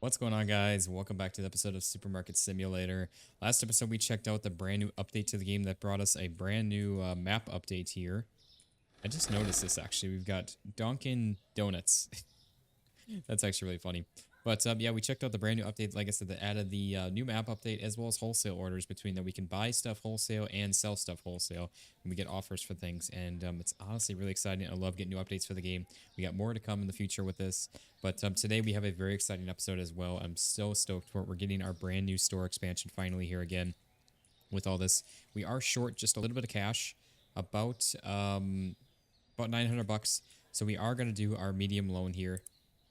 What's going on, guys? Welcome back to the episode of Supermarket Simulator. Last episode, we checked out the brand new update to the game that brought us a brand new map update here. I just noticed this, actually. We've got Dunkin' Donuts. That's actually really funny. But yeah, we checked out the brand new update. Like I said, that added the new map update as well as wholesale orders between that. We can buy stuff wholesale and sell stuff wholesale, and we get offers for things. And it's honestly really exciting. I love getting new updates for the game. We got more to come in the future with this. But today we have a very exciting episode as well. I'm so stoked for it. We're getting our brand new store expansion finally here again. With all this, we are short just a little bit of cash, about 900 bucks. So we are going to do our medium loan here.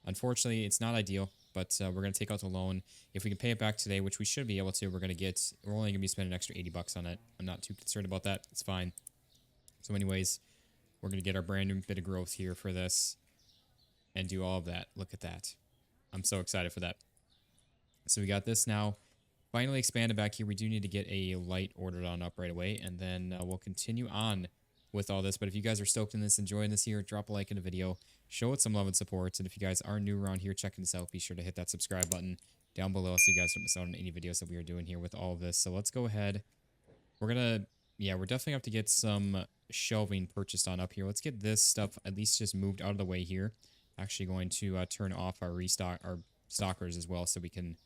Unfortunately, it's not ideal, but we're going to take out the loan. If we can pay it back today, which we should be able to, we're only going to be spending an extra 80 bucks on it. I'm not too concerned about that. It's fine. So anyways, we're going to get our brand new bit of growth here for this and do all of that. Look at that. I'm so excited for that. So we got this now. Finally expanded back here. We do need to get a light ordered on up right away, and then we'll continue on with all this. But if you guys are stoked in this, enjoying this here, drop a like in the video, show it some love and support. And if you guys are new around here checking this out, be sure to hit that subscribe button down below so you guys don't miss out on any videos that we are doing here with all of this. So let's go ahead. We're definitely have to get some shelving purchased on up here. Let's get this stuff at least just moved out of the way here. Actually going to turn off our stockers as well so we can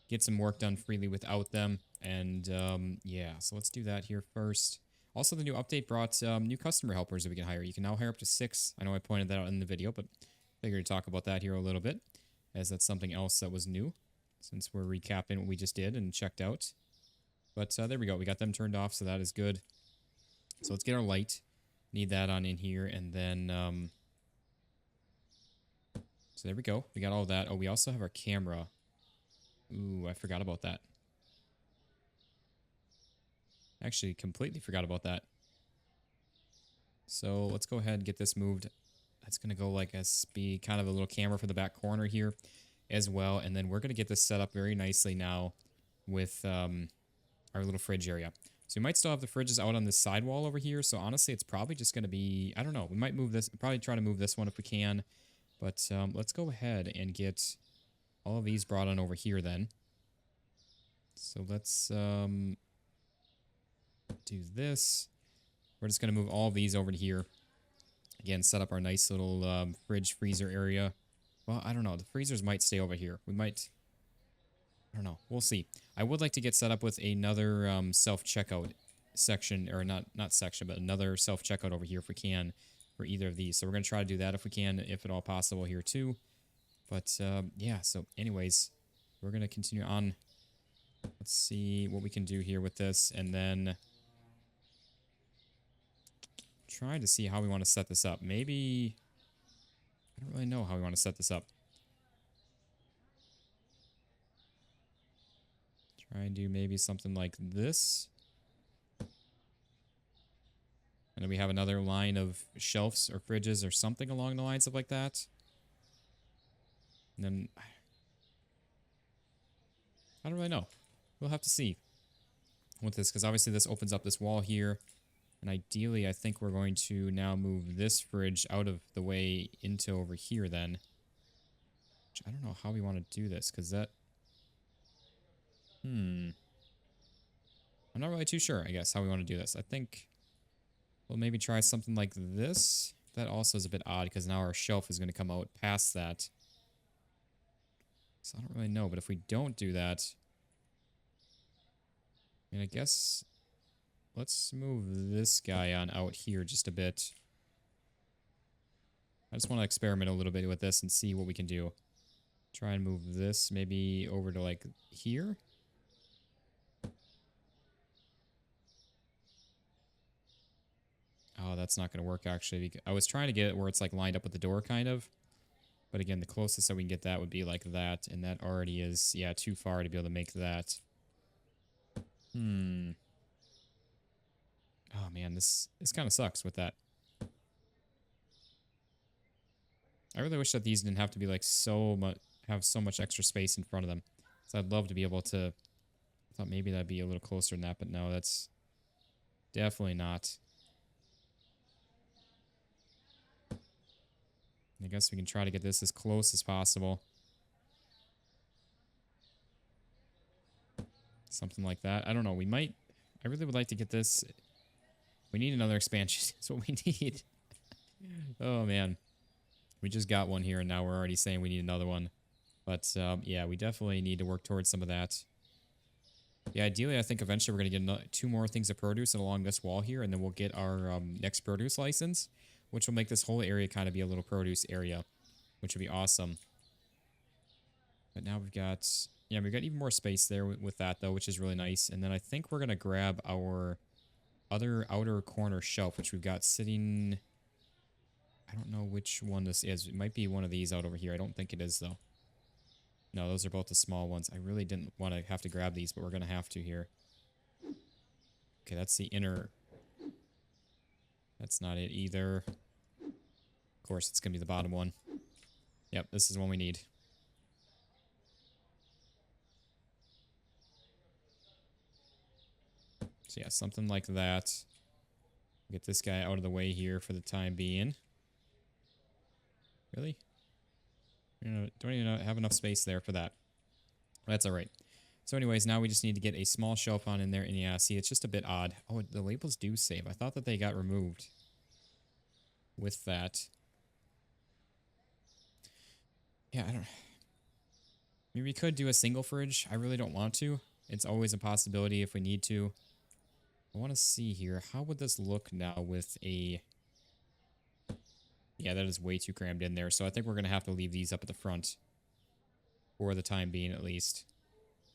get some work done freely without them. And yeah, so let's do that here first. Also, the new update brought new customer helpers that we can hire. You can now hire up to 6. I know I pointed that out in the video, but figured to talk about that here a little bit, as that's something else that was new, since we're recapping what we just did and checked out. But there we go. We got them turned off, so that is good. So let's get our light. Need that on in here, and then... so there we go. We got all that. Oh, we also have our camera. Ooh, I forgot about that. Actually, completely forgot about that. So let's go ahead and get this moved. That's going to go like be kind of a little camera for the back corner here as well. And then we're going to get this set up very nicely now with our little fridge area. So we might still have the fridges out on this side wall over here. So honestly, it's probably just going to be, I don't know, we might move this, probably try to move this one if we can. But let's go ahead and get all of these brought on over here then. So let's do this. We're just going to move all of these over to here. Again, set up our nice little fridge freezer area. Well, I don't know. The freezers might stay over here. We might... I don't know. We'll see. I would like to get set up with another self-checkout section. Or not section, but another self-checkout over here if we can for either of these. So we're going to try to do that if we can, if at all possible here too. But yeah, so anyways, we're going to continue on. Let's see what we can do here with this. And then... trying to see how we want to set this up. Maybe... I don't really know how we want to set this up. Try and do maybe something like this. And then we have another line of shelves or fridges or something along the lines of like that. And then... I don't really know. We'll have to see with this, because obviously this opens up this wall here. And ideally, I think we're going to now move this fridge out of the way into over here then. Which I don't know how we want to do this, because that... I'm not really too sure, I guess, how we want to do this. I think we'll maybe try something like this. That also is a bit odd, because now our shelf is going to come out past that. So I don't really know, but if we don't do that... I mean, I guess... let's move this guy on out here just a bit. I just want to experiment a little bit with this and see what we can do. Try and move this maybe over to like here. Oh, that's not going to work actually. I was trying to get it where it's like lined up with the door kind of. But again, the closest that we can get that would be like that. And that already is, yeah, too far to be able to make that. Oh man, this kind of sucks with that. I really wish that these didn't have to be like have so much extra space in front of them. So I'd love to be able to... I thought maybe that'd be a little closer than that, but no, that's definitely not. I guess we can try to get this as close as possible. Something like that. I don't know. We might... I really would like to get this... We need another expansion. That's what we need. Oh, man. We just got one here, and now we're already saying we need another one. But, yeah, we definitely need to work towards some of that. Yeah, ideally, I think eventually we're going to get 2 more things of produce along this wall here, and then we'll get our next produce license, which will make this whole area kind of be a little produce area, which would be awesome. But now we've got... Yeah, we've got even more space there with that, though, which is really nice. And then I think we're going to grab our other outer corner shelf, which we've got sitting... I don't know which one this is. It might be one of these out over here. I don't think it is, though. No, those are both the small ones. I really didn't want to have to grab these, but we're going to have to here. Okay, that's the inner... That's not it either. Of course, it's going to be the bottom one. Yep, this is one we need. So yeah, something like that. Get this guy out of the way here for the time being. Really? You know, don't even have enough space there for that. That's alright. So anyways, now we just need to get a small shelf on in there. And yeah, see, it's just a bit odd. Oh, the labels do save. I thought that they got removed with that. Yeah, I don't... Maybe we could do a single fridge. I really don't want to. It's always a possibility if we need to. I want to see here. How would this look now with a... Yeah, that is way too crammed in there. So I think we're going to have to leave these up at the front. For the time being, at least.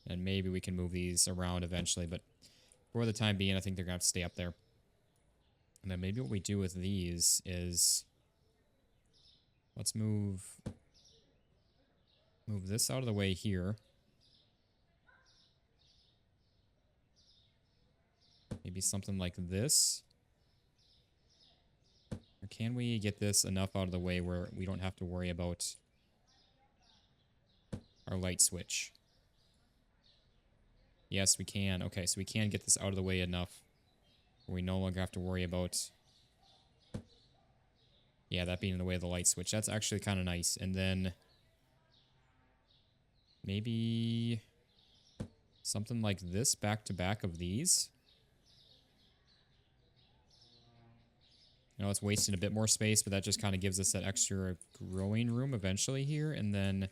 And maybe we can move these around eventually. But for the time being, I think they're going to have to stay up there. And then maybe what we do with these is... Let's move this out of the way here. Maybe something like this. Or can we get this enough out of the way where we don't have to worry about our light switch? Yes, we can. Okay, so we can get this out of the way enough where we no longer have to worry about... Yeah, that being in the way of the light switch. That's actually kind of nice. And then... Maybe... something like this back to back of these. I know it's wasting a bit more space, but that just kind of gives us that extra growing room eventually here. And then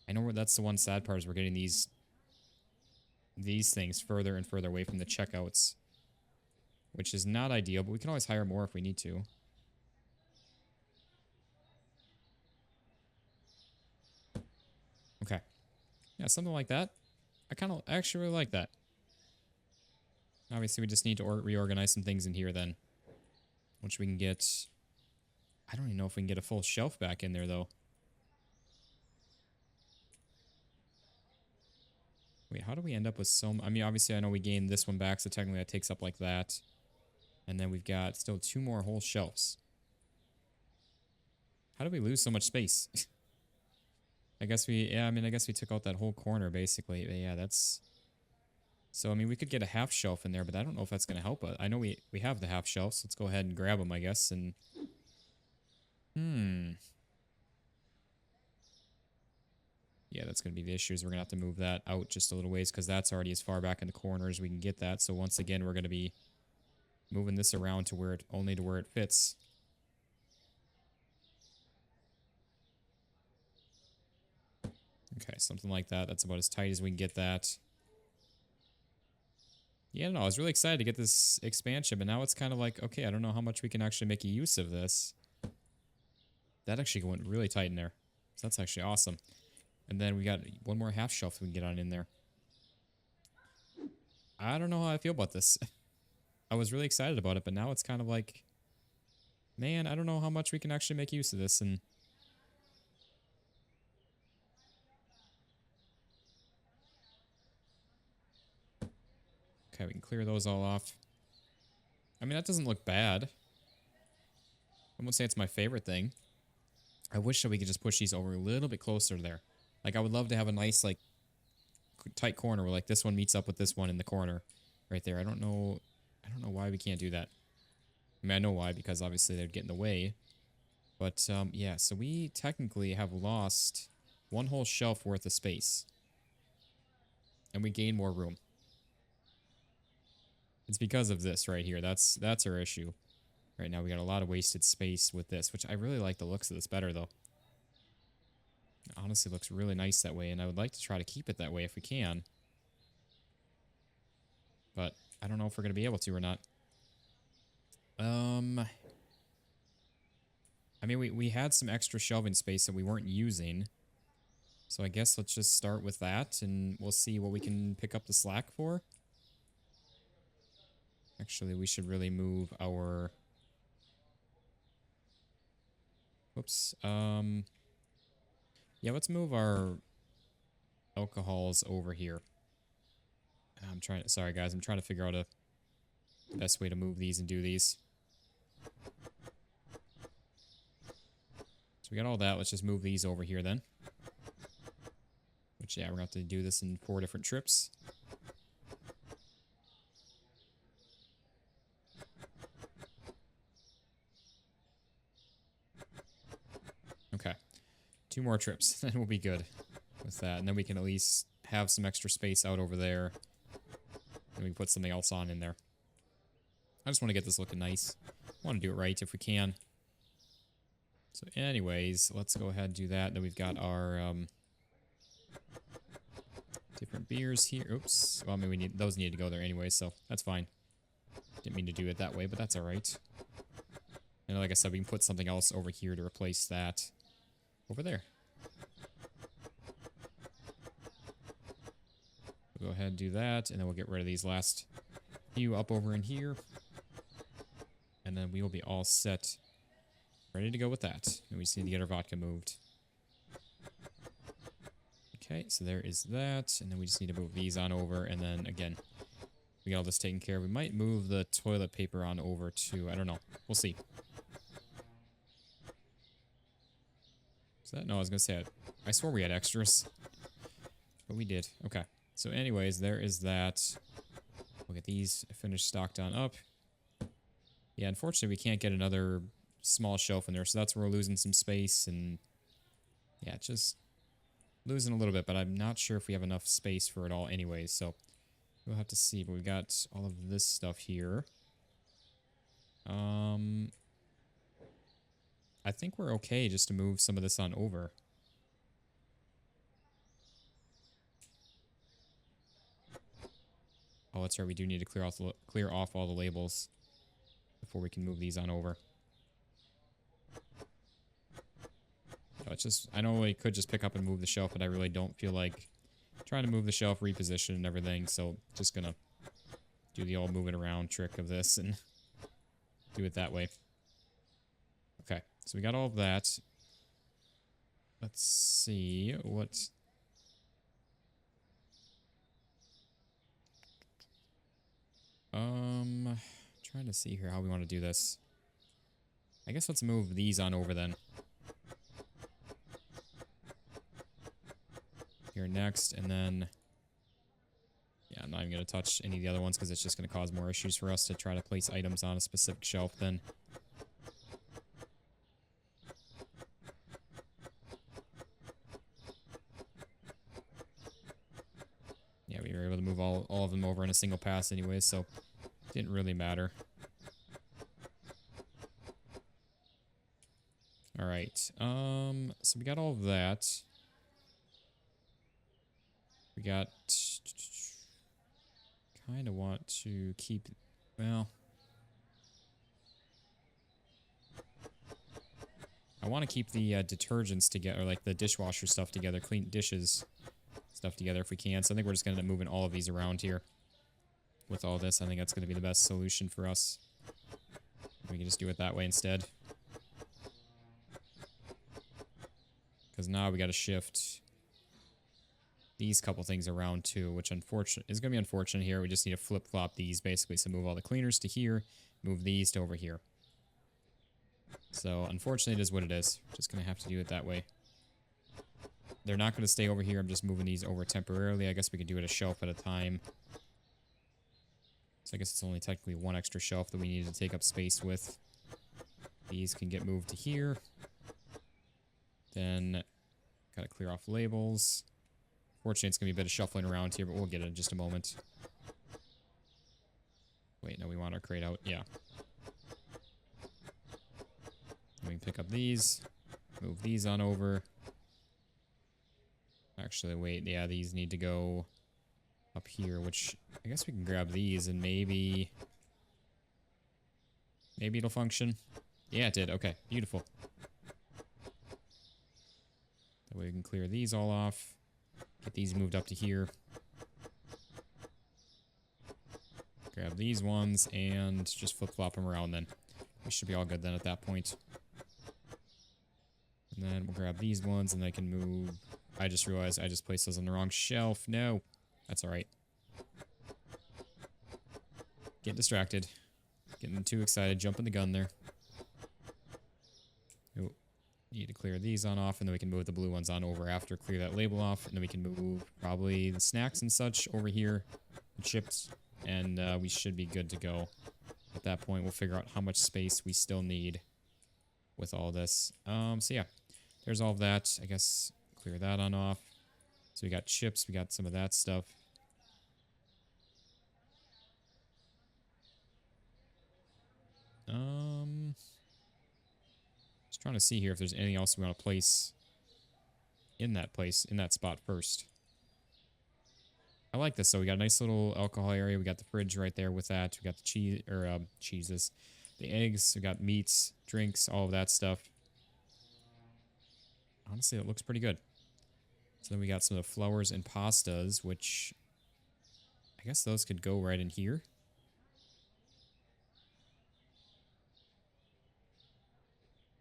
I know that's the one sad part is we're getting these things further and further away from the checkouts, which is not ideal, but we can always hire more if we need to. Okay. Yeah, something like that. I actually really like that. Obviously, we just need to reorganize some things in here then. Which we can get... I don't even know if we can get a full shelf back in there, though. Wait, how do we end up with so... I mean, obviously, I know we gained this one back, so technically that takes up like that. And then we've got still 2 more whole shelves. How do we lose so much space? I guess we... Yeah, I mean, I guess we took out that whole corner, basically. But yeah, that's... So, I mean, we could get a half shelf in there, but I don't know if that's going to help us. I know we have the half shelf, so let's go ahead and grab them, I guess, and... Yeah, that's going to be the issue, is we're going to have to move that out just a little ways, because that's already as far back in the corner as we can get that. So, once again, we're going to be moving this around to where it... only to where it fits. Okay, something like that. That's about as tight as we can get that. Yeah, no, I was really excited to get this expansion, but now it's kind of like, okay, I don't know how much we can actually make use of this. That actually went really tight in there. So that's actually awesome. And then we got one more half shelf we can get on in there. I don't know how I feel about this. I was really excited about it, but now it's kind of like, man, I don't know how much we can actually make use of this. And okay, we can clear those all off. I mean, that doesn't look bad. I won't say it's my favorite thing. I wish that we could just push these over a little bit closer there. Like, I would love to have a nice, like, tight corner where, like, this one meets up with this one in the corner right there. I don't know why we can't do that. I mean, I know why, because obviously they'd get in the way. But, yeah, so we technically have lost one whole shelf worth of space. And we gain more room. It's because of this right here. That's our issue. Right now we got a lot of wasted space with this, which I really like the looks of this better though. It honestly looks really nice that way, and I would like to try to keep it that way if we can. But I don't know if we're going to be able to or not. I mean, we had some extra shelving space that we weren't using. So I guess let's just start with that, and we'll see what we can pick up the slack for. Actually, we should really move our... Whoops. Yeah, let's move our alcohols over here. Sorry guys, I'm trying to figure out a best way to move these and do these. So we got all that. Let's just move these over here then. Which, yeah, we're going to have to do this in 4 different trips. Okay. 2 more trips. Then we'll be good with that. And then we can at least have some extra space out over there. And we can put something else on in there. I just want to get this looking nice. I want to do it right if we can. So anyways, let's go ahead and do that. Then we've got our different beers here. Oops. Well, I mean, those need to go there anyway, so that's fine. Didn't mean to do it that way, but that's alright. And like I said, we can put something else over here to replace that over there. We'll go ahead and do that, and then we'll get rid of these last few up over in here. And then we will be all set. Ready to go with that. And we just need to get our vodka moved. Okay, so there is that. And then we just need to move these on over. And then, again, we got all this taken care of. We might move the toilet paper on over to... I don't know. We'll see. Is that... No, I was going to say... I swore we had extras. But we did. Okay. So anyways, there is that. We'll get these finished stocked on up. Yeah, unfortunately, we can't get another... small shelf in there, so that's where we're losing some space, and yeah, just losing a little bit, but I'm not sure if we have enough space for it all anyways, so we'll have to see. But we've got all of this stuff here. I think we're okay just to move some of this on over. Oh, that's right, we do need to clear off all the labels before we can move these on over. It's just, I know we could just pick up and move the shelf, but I really don't feel like trying to move the shelf, reposition and everything, so just gonna do the old moving around trick of this and do it that way. Okay, so we got all of that. Let's see what... trying to see here how we want to do this. I guess let's move these on over then. Here next, and then... Yeah, I'm not even going to touch any of the other ones because it's just going to cause more issues for us to try to place items on a specific shelf then. Yeah, we were able to move all of them over in a single pass anyway, so didn't really matter. Alright, so we got all of that. We got... Kind of want to keep... Well... I want to keep the detergents together, like the dishwasher stuff together, clean dishes stuff together if we can. So I think we're just going to end up moving all of these around here. With all this, I think that's going to be the best solution for us. We can just do it that way instead. Because now we got to shift these couple things around too, which unfortunate is going to be unfortunate here. We just need to flip-flop these basically. So move all the cleaners to here, move these to over here. So unfortunately, it is what it is. Just going to have to do it that way. They're not going to stay over here. I'm just moving these over temporarily. I guess we could do it a shelf at a time. So I guess it's only technically one extra shelf that we need to take up space with. These can get moved to here. Then, gotta clear off labels. Fortunately, it's gonna be a bit of shuffling around here, but we'll get it in just a moment. Wait, no, we want our crate out. Yeah. And we can pick up these. Move these on over. Actually, wait. Yeah, these need to go up here, which I guess we can grab these and maybe... Maybe it'll function. Yeah, it did. Okay, beautiful. That way we can clear these all off. Get these moved up to here. Grab these ones and just flip-flop them around then. We should be all good then at that point. And then we'll grab these ones and they can move. I just realized I just placed those on the wrong shelf. No. That's alright. Getting distracted. Getting too excited. Jumping the gun there. Oh, need to clear these on off and then we can move the blue ones on over after. Clear that label off and then we can move probably the snacks and such over here. The chips. And we should be good to go. At that point, we'll figure out how much space we still need with all this. So yeah, there's all of that. I guess clear that on off. So we got chips, we got some of that stuff. Just trying to see here if there's anything else we want to place in that spot first. I like this. So we got a nice little alcohol area. We got the fridge right there with that. We got the cheese or cheeses, the eggs. We got meats, drinks, all of that stuff. Honestly, it looks pretty good. So then we got some of the flowers and pastas, which I guess those could go right in here.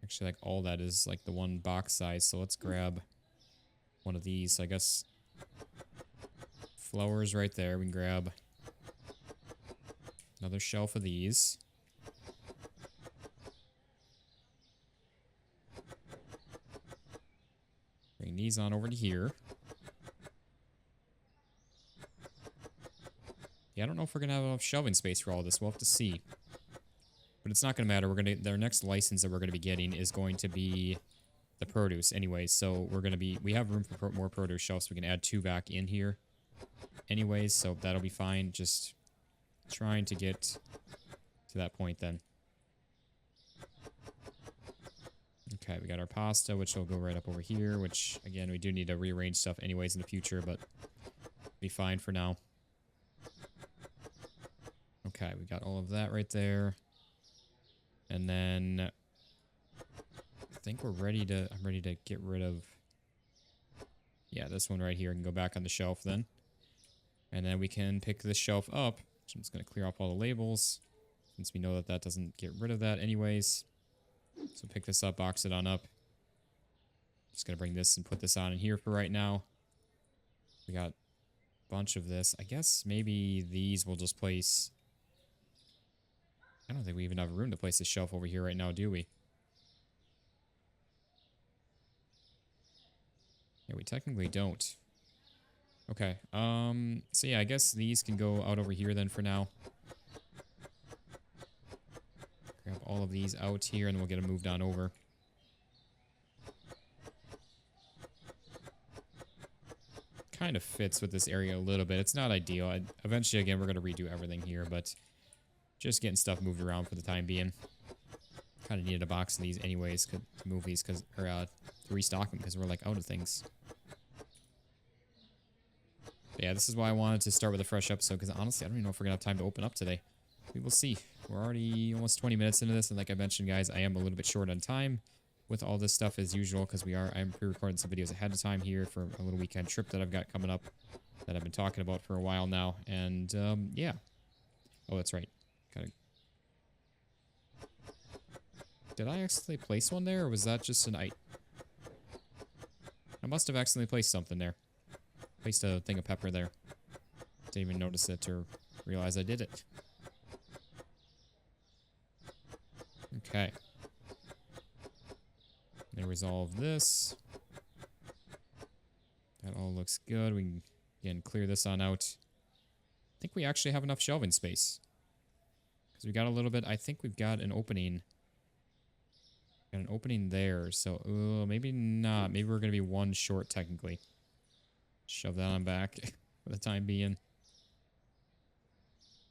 Actually, like all that is like the one box size. So let's grab one of these. I guess flowers right there. We can grab another shelf of these. Bring these on over to here. Yeah, I don't know if we're gonna have enough shelving space for all this. We'll have to see. But it's not gonna matter. Their next license that we're gonna be getting is going to be the produce anyway. So we have room for more produce shelves. So we can add 2 back in here. Anyways, so that'll be fine. Just trying to get to that point then. Okay, we got our pasta, which will go right up over here, which, again, we do need to rearrange stuff anyways in the future, but be fine for now. Okay, we got all of that right there. And then I think I'm ready to get rid of, yeah, this one right here can go back on the shelf then. And then we can pick this shelf up. So I'm just going to clear off all the labels, since we know that that doesn't get rid of that anyways. So pick this up, box it on up. Just going to bring this and put this on in here for right now. We got a bunch of this. I guess maybe these we'll just place. I don't think we even have room to place this shelf over here right now, do we? Yeah, we technically don't. Okay, so yeah, I guess these can go out over here then for now. Grab all of these out here and we'll get them moved on over. Kind of fits with this area a little bit. It's not ideal. Eventually, again, we're going to redo everything here, but just getting stuff moved around for the time being. Kind of needed a box of these anyways to move these, to restock them because we're like out of things. But yeah, this is why I wanted to start with a fresh episode, because honestly, I don't even know if we're going to have time to open up today. We will see. We're already almost 20 minutes into this, and like I mentioned, guys, I am a little bit short on time with all this stuff as usual, because I'm pre-recording some videos ahead of time here for a little weekend trip that I've got coming up that I've been talking about for a while now, and yeah. Oh, that's right. Did I accidentally place one there, or was that just I must have accidentally placed something there. Placed a thing of pepper there. Didn't even notice it or realize I did it. Okay. Now resolve this. That all looks good. We can, again, clear this on out. I think we actually have enough shelving space. Because we got a little bit, I think we've got an opening. Got an opening there, so maybe not. Maybe we're going to be one short technically. Shove that on back for the time being.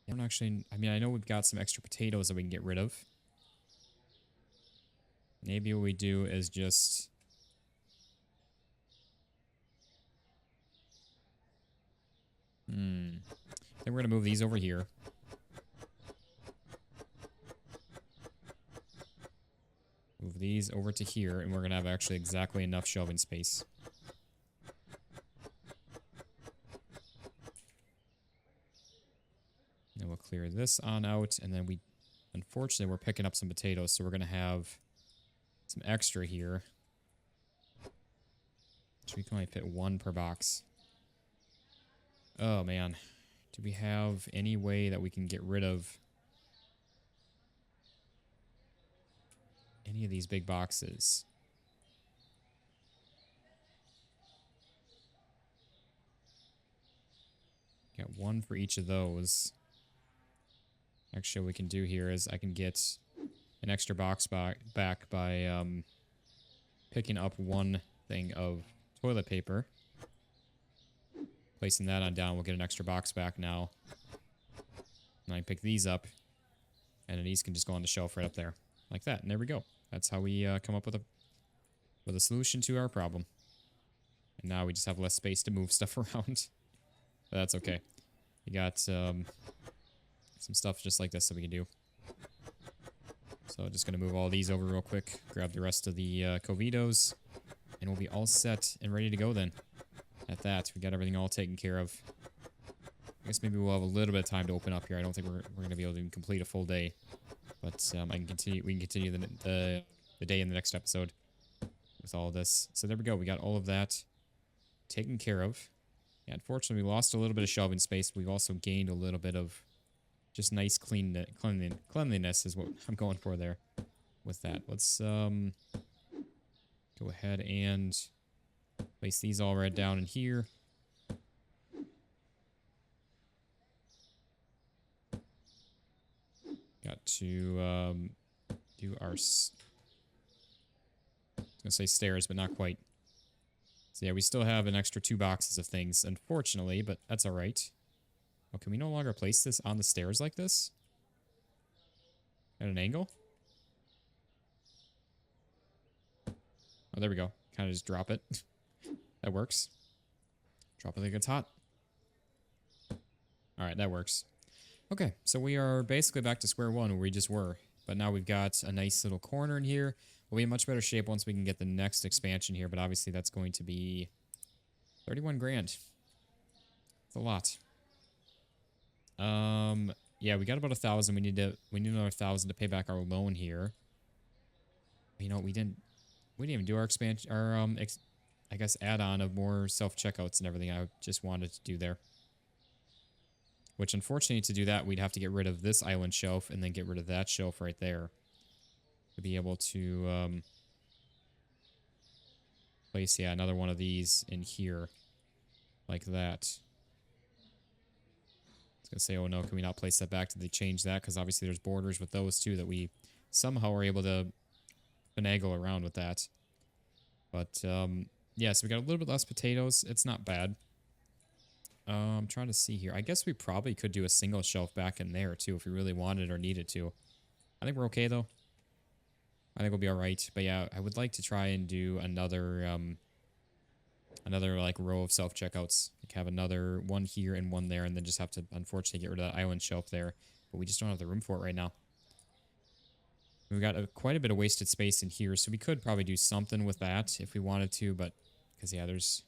I don't actually, I mean, I know we've got some extra potatoes that we can get rid of. Maybe what we do is just... Then we're going to move these over here. Move these over to here, and we're going to have actually exactly enough shelving space. And we'll clear this on out, and then we... Unfortunately, we're picking up some potatoes, so we're going to have some extra here. So we can only fit one per box. Oh, man. Do we have any way that we can get rid of any of these big boxes? Got one for each of those. Actually, what we can do here is I can get an extra box back by picking up one thing of toilet paper. Placing that on down, we'll get an extra box back now. And I can pick these up, and then these can just go on the shelf right up there. Like that, and there we go. That's how we come up with a solution to our problem. And now we just have less space to move stuff around. But that's okay. We got some stuff just like this that we can do. So just going to move all these over real quick. Grab the rest of the Covitos. And we'll be all set and ready to go then. At that, we got everything all taken care of. I guess maybe we'll have a little bit of time to open up here. I don't think we're going to be able to complete a full day. But I can continue. We can continue the day in the next episode with all of this. So there we go. We got all of that taken care of. Yeah, unfortunately, we lost a little bit of shelving space. We've also gained a little bit of just nice cleanliness is what I'm going for there with that. Let's go ahead and place these all right down in here. Got to do our... I was going to say stairs, but not quite. So yeah, we still have an extra 2 boxes of things, unfortunately, but that's all right. Oh, can we no longer place this on the stairs like this? At an angle? Oh, there we go. Kind of just drop it. That works. Drop it like it's hot. All right, that works. Okay, so we are basically back to square one where we just were. But now we've got a nice little corner in here. We'll be in much better shape once we can get the next expansion here, but obviously that's going to be 31 grand. It's a lot. Yeah, we got about 1,000. We need another 1,000 to pay back our loan here. You know, we didn't even do our expansion, I guess add-on of more self-checkouts and everything I just wanted to do there. Which, unfortunately, to do that, we'd have to get rid of this island shelf and then get rid of that shelf right there. To be able to place, yeah, another one of these in here. Like that. I was going to say, oh no, can we not place that back? Did they change that? Because obviously there's borders with those too that we somehow are able to finagle around with that. But, yeah, so we got a little bit less potatoes. It's not bad. I'm trying to see here. I guess we probably could do a single shelf back in there, too, if we really wanted or needed to. I think we're okay, though. I think we'll be all right. But, yeah, I would like to try and do another, like, row of self-checkouts. Like, have another one here and one there, and then just have to, unfortunately, get rid of that island shelf there. But we just don't have the room for it right now. We've got quite a bit of wasted space in here, so we could probably do something with that if we wanted to, but... Because, yeah, there's...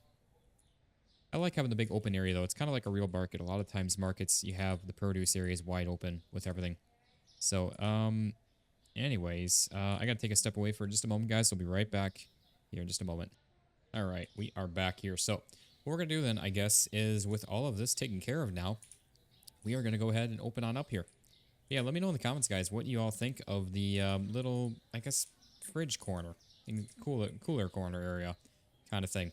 I like having the big open area, though. It's kind of like a real market. A lot of times markets, you have the produce areas wide open with everything. So, anyways, I got to take a step away for just a moment, guys. So I'll be right back here in just a moment. All right, we are back here. So what we're going to do then, I guess, is with all of this taken care of now, we are going to go ahead and open on up here. Yeah, let me know in the comments, guys, what you all think of the little, I guess, fridge corner, cooler corner area kind of thing.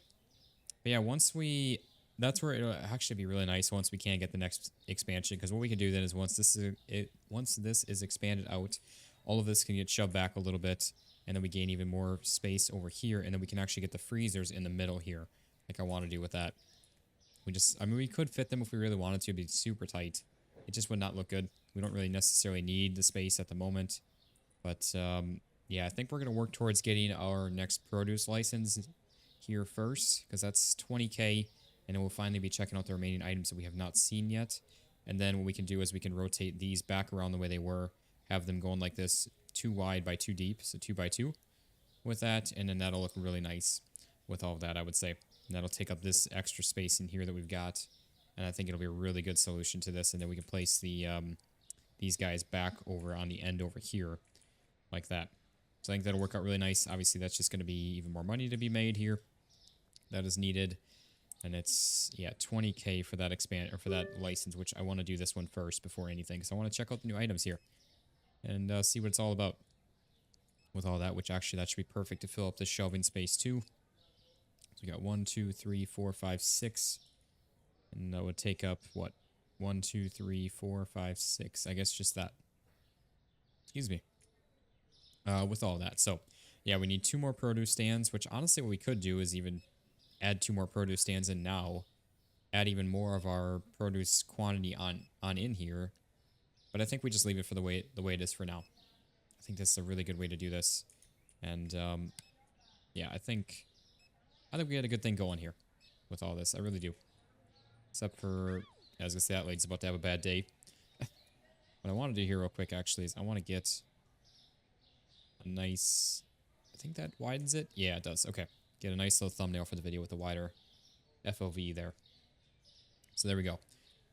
But yeah, once we... That's where it'll actually be really nice once we can get the next expansion, because what we can do then is once this is expanded out, all of this can get shoved back a little bit, and then we gain even more space over here, and then we can actually get the freezers in the middle here, like I want to do with that. I mean, we could fit them if we really wanted to. It'd be super tight. it just would not look good. We don't really necessarily need the space at the moment. But yeah, I think we're going to work towards getting our next produce license here first, because that's 20K, and then we'll finally be checking out the remaining items that we have not seen yet. And then what we can do is we can rotate these back around the way they were, have them going like this, 2 wide by 2 deep, so 2 by 2 with that, and then that'll look really nice with all of that, I would say. And that'll take up this extra space in here that we've got, and I think it'll be a really good solution to this. And then we can place the these guys back over on the end over here like that. So I think that'll work out really nice. Obviously, that's just going to be even more money to be made here that is needed. And it's, yeah, 20K for that expand, or for that license, which I want to do this one first before anything, because I want to check out the new items here and see what it's all about with all that, which actually that should be perfect to fill up the shelving space too. So we got 1, 2, 3, 4, 5, 6. And that would take up, what? 1, 2, 3, 4, 5, 6. I guess just that. Excuse me. With all that. So, yeah, we need 2 more produce stands, which honestly what we could do is even add 2 more produce stands in now. Add even more of our produce quantity on in here. But I think we just leave it for the way it is for now. I think this is a really good way to do this. And, yeah, I think we had a good thing going here with all this. I really do. Except for, I was going to say that lady's about to have a bad day. What I want to do here real quick, actually, is I want to get a nice... I think that widens it. Yeah, it does. Okay. Get a nice little thumbnail for the video with a wider FOV there. So there we go.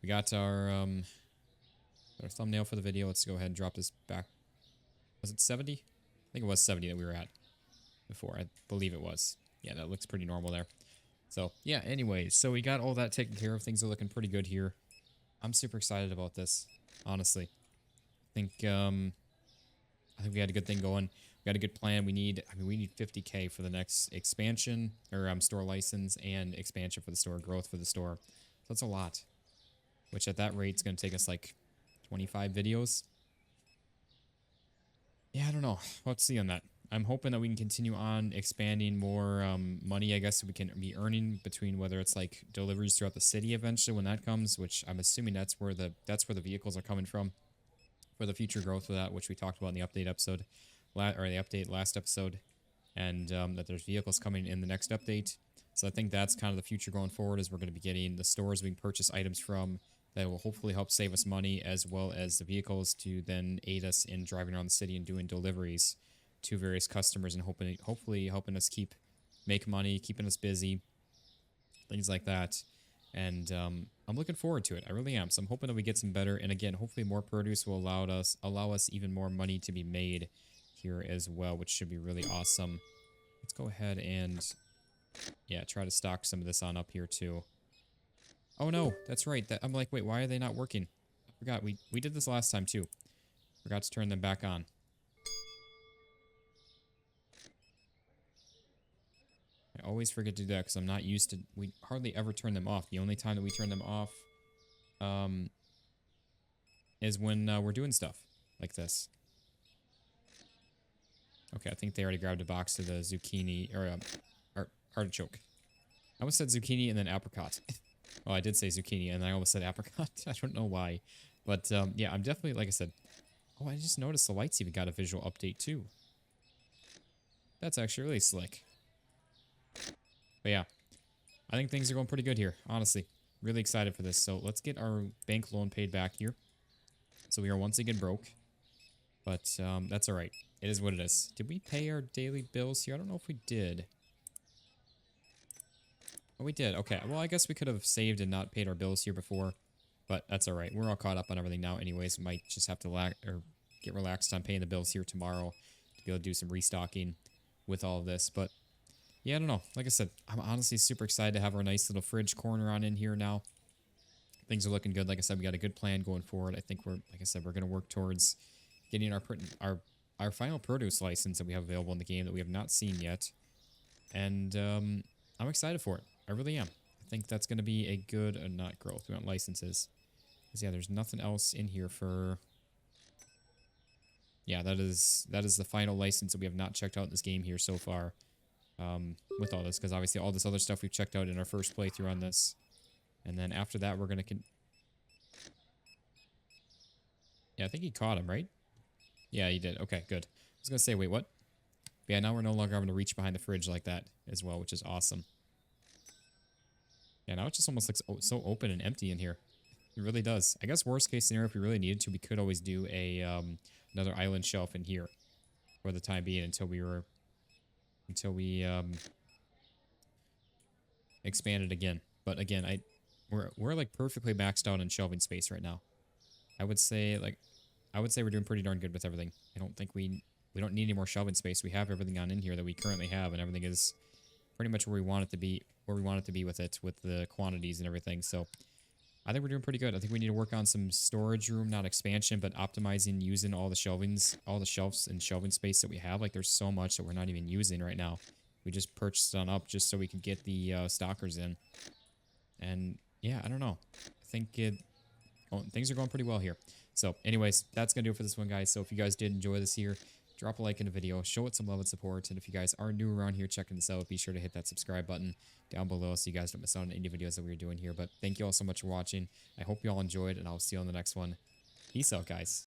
We got our thumbnail for the video. Let's go ahead and drop this back. Was it 70? I think it was 70 that we were at before. I believe it was. Yeah, that looks pretty normal there. So, yeah, anyways. So we got all that taken care of. Things are looking pretty good here. I'm super excited about this, honestly. I think we had a good thing going. We got a good plan. We need 50K for the next expansion, or store license, and expansion for the store, growth for the store. So that's a lot. Which at that rate is going to take us like 25 videos. Yeah, I don't know. Let's see on that. I'm hoping that we can continue on expanding more money, I guess, we can be earning between, whether it's like deliveries throughout the city eventually when that comes, which I'm assuming that's where the vehicles are coming from for the future growth of that, which we talked about in the update episode, or the update last episode, and that there's vehicles coming in the next update. So I think that's kind of the future going forward, is we're going to be getting the stores we can purchase items from that will hopefully help save us money, as well as the vehicles to then aid us in driving around the city and doing deliveries to various customers, and hopefully helping us make money, keeping us busy, things like that. And I'm looking forward to it. I really am. So I'm hoping that we get some better, and again, hopefully more produce will allow us even more money to be made here as well, which should be really awesome. Let's go ahead and, yeah, try to stock some of this on up here too. Oh no, that's right. I'm like, wait, why are they not working? I forgot. We did this last time too. Forgot to turn them back on. I always forget to do that because I'm not used to... We hardly ever turn them off. The only time that we turn them off is when we're doing stuff like this. Okay, I think they already grabbed a box of the zucchini, or artichoke. I almost said zucchini and then apricot. Well, I did say zucchini and I almost said apricot. I don't know why. But yeah, I'm definitely, like I said... Oh, I just noticed the lights even got a visual update too. That's actually really slick. But yeah, I think things are going pretty good here, honestly. Really excited for this. So let's get our bank loan paid back here. So we are once again broke. But that's all right. It is what it is. Did we pay our daily bills here? I don't know if we did. Oh, we did. Okay. Well, I guess we could have saved and not paid our bills here before. But that's all right. We're all caught up on everything now anyways. We might just have to get relaxed on paying the bills here tomorrow to be able to do some restocking with all of this. But yeah, I don't know. Like I said, I'm honestly super excited to have our nice little fridge corner on in here now. Things are looking good. Like I said, we got a good plan going forward. I think we're going to work towards getting our final produce license that we have available in the game that we have not seen yet. And I'm excited for it. I really am. I think that's going to be a good, not growth, we want licenses. Because yeah, there's nothing else in here for... Yeah, that is the final license that we have not checked out in this game here so far. With all this, because obviously all this other stuff we've checked out in our first playthrough on this. And then after that, we're going to... Yeah, I think he caught him, right? Yeah, he did. Okay, good. I was going to say, wait, what? But yeah, now we're no longer having to reach behind the fridge like that as well, which is awesome. Yeah, now it just almost looks so open and empty in here. It really does. I guess worst case scenario, if we really needed to, we could always do a another island shelf in here for the time being until we expand it again. But again, we're like perfectly maxed out on shelving space right now. I would say we're doing pretty darn good with everything. I don't think we don't need any more shelving space. We have everything on in here that we currently have, and everything is pretty much where we want it to be, with it, with the quantities and everything. So I think we're doing pretty good. I think we need to work on some storage room, not expansion, but optimizing using all the shelves and shelving space that we have. Like there's so much that we're not even using right now. We just purchased on up just so we could get the stockers in. And yeah, I don't know. I think things are going pretty well here. So anyways, that's going to do it for this one, guys. So if you guys did enjoy this here, drop a like in the video, show it some love and support. And if you guys are new around here checking this out, be sure to hit that subscribe button down below so you guys don't miss out on any videos that we're doing here. But thank you all so much for watching. I hope you all enjoyed, and I'll see you on the next one. Peace out, guys.